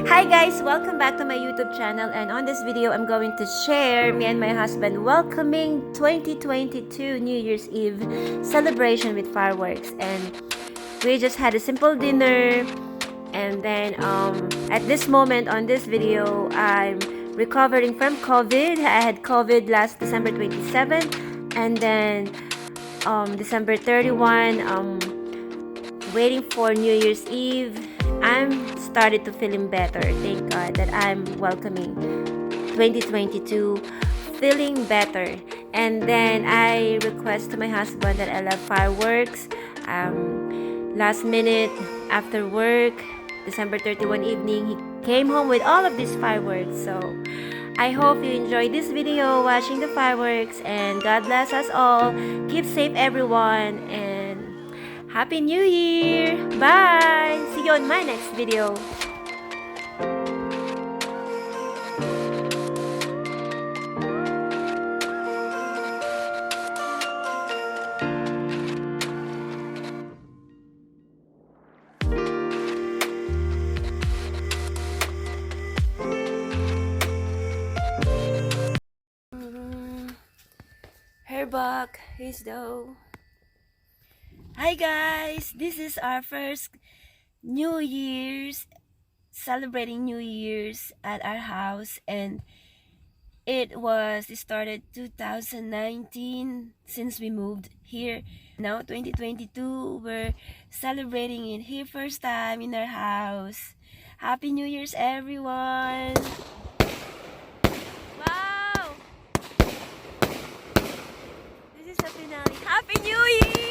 Hi guys, welcome back to my YouTube channel, and on this video I'm going to share me and my husband welcoming 2022 New Year's Eve celebration with fireworks. And we just had a simple dinner, and then at this moment on this video I'm recovering from COVID. I had COVID last December 27th, and then December 31, waiting for New Year's Eve. I'm started to feeling better. Thank God that I'm welcoming 2022 feeling better. And then I request to my husband that I love fireworks. Last minute after work, December 31 evening, he came home with all of these fireworks. So I hope you enjoyed this video watching the fireworks, and God bless us all. Keep safe everyone, and Happy New Year! Bye! See you on my next video. Herbuck is though. Hi guys! This is our first New Year's, celebrating New Year's at our house, and it started 2019 since we moved here. Now 2022, we're celebrating it here first time in our house. Happy New Year's everyone! Wow! This is the finale. Happy New Year!